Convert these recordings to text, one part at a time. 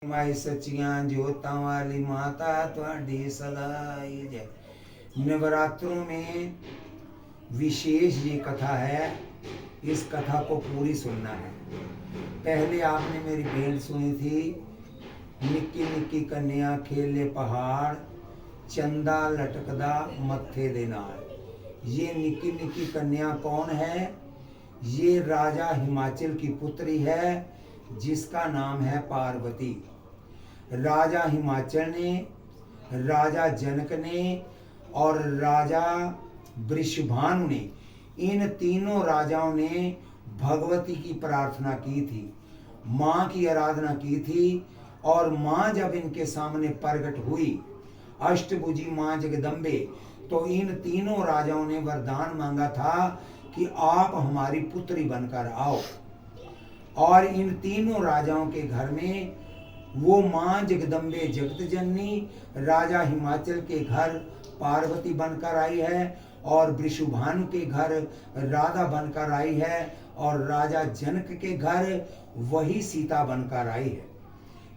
माई सचियां जोतां वाली माता तुहाडी सदाई जय। नवरात्रों में विशेष ये कथा है, इस कथा को पूरी सुनना है। पहले आपने मेरी भेंट सुनी थी, निक्की निक्की कन्या खेले पहाड़, चंदा लटकदा मत्थे दे नाल। ये निक्की निक्की कन्या कौन है? ये राजा हिमाचल की पुत्री है, जिसका नाम है पार्वती। राजा हिमाचल ने, राजा जनक ने और राजा वृषभानु ने, इन तीनों राजाओं ने भगवती की प्रार्थना की थी, माँ की आराधना की थी। और माँ जब इनके सामने प्रकट हुई, अष्टभुजी माँ जगदम्बे, तो इन तीनों राजाओं ने वरदान मांगा था कि आप हमारी पुत्री बनकर आओ। और इन तीनों राजाओं के घर में वो माँ जगदम्बे जगत जननी राजा हिमाचल के घर पार्वती बनकर आई है, और वृषभानु के घर राधा बनकर आई है, और राजा जनक के घर वही सीता बनकर आई है।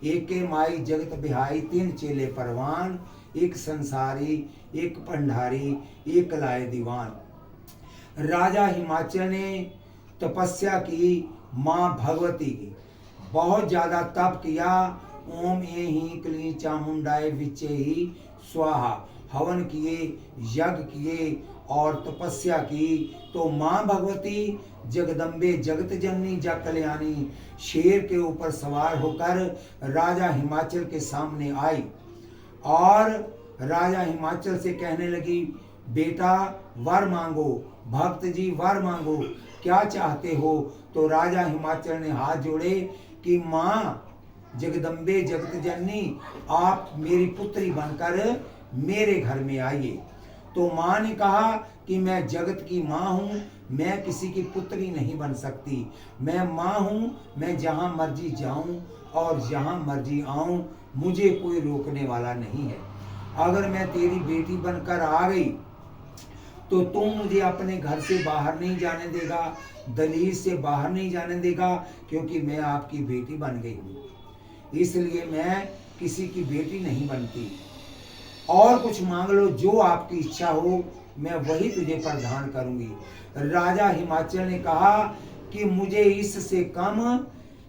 एक के माई जगत बिहाई, तीन चेले परवान, एक संसारी, एक पंडारी, एक लाए दीवान। राजा हिमाचल ने तपस्या की माँ भगवती की, बहुत ज्यादा तप किया। ओम ए ही क्ली चामुंडाए विचे ही स्वाहा, हवन किए, यज्ञ किए और तपस्या की। तो माँ भगवती जगदम्बे जगत जननी जा कल्याणी शेर के ऊपर सवार होकर राजा हिमाचल के सामने आई, और राजा हिमाचल से कहने लगी, बेटा वर मांगो, भक्त जी वर मांगो, क्या चाहते हो? तो राजा हिमाचल ने हाथ जोड़े कि माँ जगदम्बे जगत जननी, आप मेरी पुत्री बनकर मेरे घर में आइए। तो माँ ने कहा कि मैं जगत की माँ हूँ, मैं किसी की पुत्री नहीं बन सकती। मैं माँ हूँ, मैं जहाँ मर्जी जाऊँ और जहाँ मर्जी आऊँ, मुझे कोई रोकने वाला नहीं है। अगर मैं तेरी बेटी बनकर आ गई तो तुम मुझे अपने घर से बाहर नहीं जाने देगा, दहलीज से बाहर नहीं जाने देगा, क्योंकि मैं आपकी बेटी बन गई हूँ। इसलिए मैं किसी की बेटी नहीं बनती। और कुछ मांग लो, जो आपकी इच्छा हो, मैं वही तुझे प्रदान करूंगी। राजा हिमाचल ने कहा कि मुझे इससे कम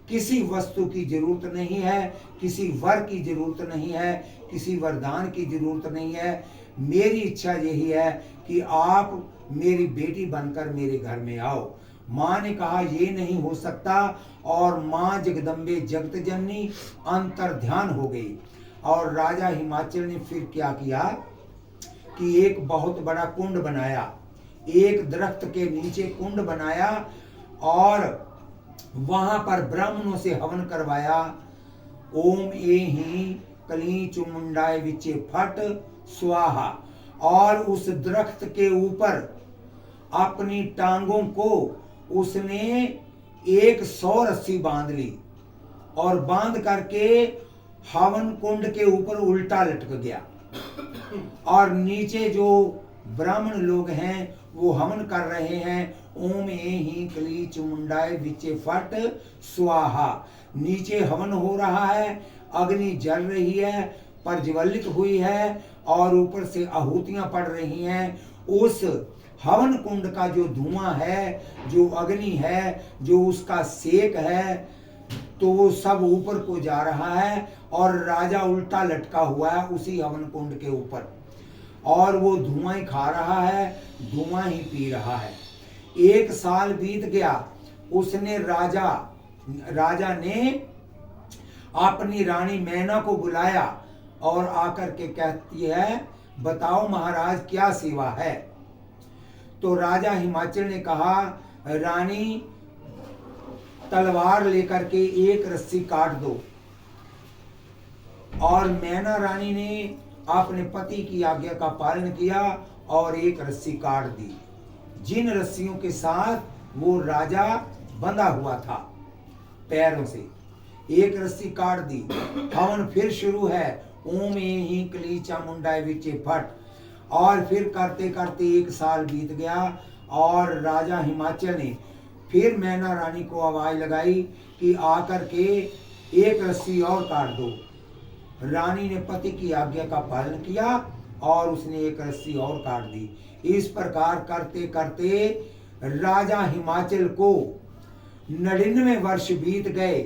किसी वस्तु की जरूरत नहीं है, किसी वर की जरूरत नहीं है, किसी वरदान की जरूरत नहीं है। मेरी इच्छा यही है कि आप मेरी बेटी बनकर मेरे घर में आओ। माँ ने कहा ये नहीं हो सकता, और माँ जगदम्बे जगत जननी अंतर ध्यान हो गई। और राजा हिमाचल ने फिर क्या किया कि एक बहुत बड़ा कुंड बनाया, एक दरख्त के नीचे कुंड बनाया, और वहां पर ब्राह्मणों से हवन करवाया। ओम ए ही कली चुमुंडाए विचे फट स्वाहा। और उस दरख्त के ऊपर अपनी टांगों को उसने 100 रस्सी बांध ली, और बांध करके हवन कुंड के ऊपर उल्टा लटक गया। और नीचे जो ब्राह्मण लोग हैं वो हवन कर रहे हैं, ओम ए ही क्ली चुमुंडाए विचे फट स्वाहा। नीचे हवन हो रहा है, अग्नि जल रही है, प्रज्वलित हुई है, और ऊपर से आहुतियां पड़ रही हैं। उस हवन कुंड का जो धुआं है, जो अग्नि है, जो उसका सेक है, तो वो सब ऊपर को जा रहा है, और राजा उल्टा लटका हुआ है उसी हवन कुंड के ऊपर, और वो धुआं ही खा रहा है, धुआं ही पी रहा है। 1 साल बीत गया। उसने राजा ने अपनी रानी मैना को बुलाया, और आकर के कहती है, बताओ महाराज क्या सेवा है? तो राजा हिमाचल ने कहा, रानी तलवार लेकर के एक रस्सी काट दो। और मैना रानी ने अपने पति की आज्ञा का पालन किया और एक रस्सी काट दी, जिन रस्सियों के साथ वो राजा बंधा हुआ था पैरों से। एक रस्सी काट दी। हवन फिर शुरू है, ओम ए ही क्ली चामुंडाए विचे फट। और फिर करते करते 1 साल बीत गया, और राजा हिमाचल ने फिर मैना रानी को आवाज लगाई कि आकर के एक रस्सी और काट दो। रानी ने पति की आज्ञा का पालन किया और उसने एक रस्सी और काट दी। इस प्रकार करते करते राजा हिमाचल को 99 वर्ष बीत गए।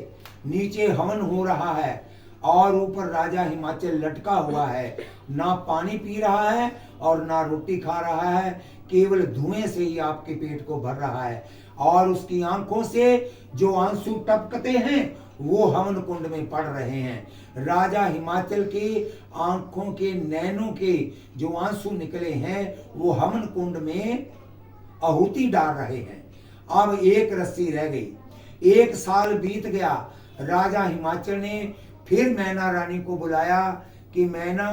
नीचे हवन हो रहा है और ऊपर राजा हिमाचल लटका हुआ है, ना पानी पी रहा है और ना रोटी खा रहा है, केवल धुएं से ही आपके पेट को भर रहा है और उसकी आंखों से जो आंसू टपकते हैं वो हवन कुंड में पड़ रहे हैं। राजा हिमाचल की आंखों के नैनों के जो आंसू निकले हैं वो हवन कुंड में आहुति डाल रहे हैं। अब एक रस्सी रह गई। 1 साल बीत गया। राजा हिमाचल ने फिर मैना रानी को बुलाया कि मैना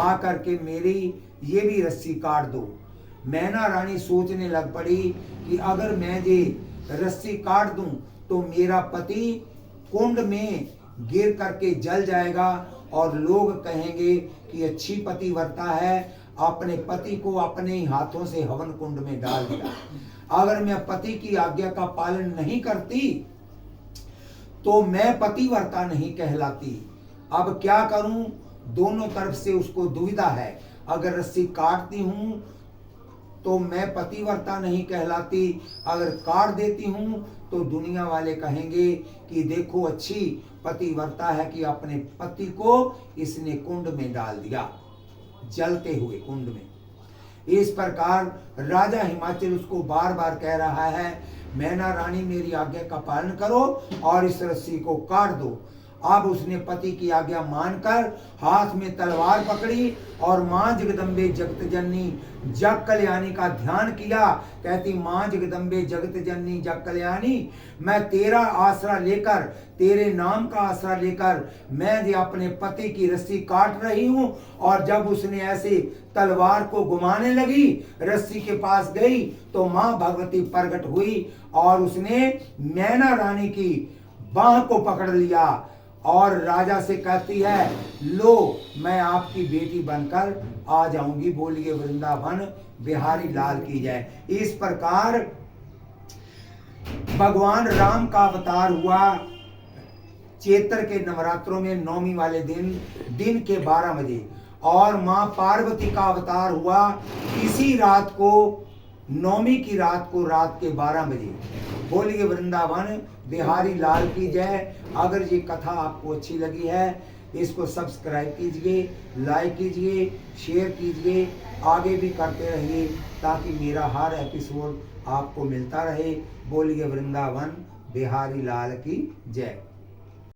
आकर के मेरी ये भी रस्सी काट दो। मैना रानी सोचने लग पड़ी कि अगर मैं ये रस्सी काट दूं तो मेरा पति कुंड में गिर करके जल जाएगा और लोग कहेंगे कि अच्छी पतिव्रता है, अपने पति को अपने ही हाथों से हवन कुंड में डाल दिया। अगर मैं पति की आज्ञा का पालन नहीं करती तो मैं पतिव्रता नहीं कहलाती। अब क्या करूं? दोनों तरफ से उसको दुविधा है। अगर रस्सी काटती हूं तो मैं पतिव्रता नहीं कहलाती, अगर काट देती हूं तो दुनिया वाले कहेंगे कि देखो अच्छी पतिव्रता है कि अपने पति को इसने कुंड में डाल दिया, जलते हुए कुंड में। इस प्रकार राजा हिमाचल उसको बार बार कह रहा है, मैना रानी मेरी आज्ञा का पालन करो और इस रस्सी को काट दो। अब उसने पति की आज्ञा मानकर हाथ में तलवार पकड़ी और मां जगदम्बे जगत जननी जग कल्याणी का ध्यान किया। कहती, मां जगदम्बे जगत जननी जग कल्याणी, मैं तेरा आसरा लेकर, तेरे नाम का आसरा लेकर मैं ये अपने पति की रस्सी काट रही हूं। और जब उसने ऐसे तलवार को घुमाने लगी, रस्सी के पास गई तो मां भगवती प्रकट हुई और उसने मैना रानी की बाह को पकड़ लिया और राजा से कहती है, लो मैं आपकी बेटी बनकर आ जाऊंगी। बोलिए वृंदावन बिहारी लाल की जय। इस प्रकार भगवान राम का अवतार हुआ चैत्र के नवरात्रों में 9वीं वाले दिन के 12 बजे, और मां पार्वती का अवतार हुआ इसी रात को, 9वीं की रात को, रात के 12 बजे। बोलिए वृंदावन बिहारी लाल की जय। अगर ये कथा आपको अच्छी लगी है इसको सब्सक्राइब कीजिए, लाइक कीजिए, शेयर कीजिए, आगे भी करते रहिए ताकि मेरा हर एपिसोड आपको मिलता रहे। बोलिए वृंदावन बिहारी लाल की जय।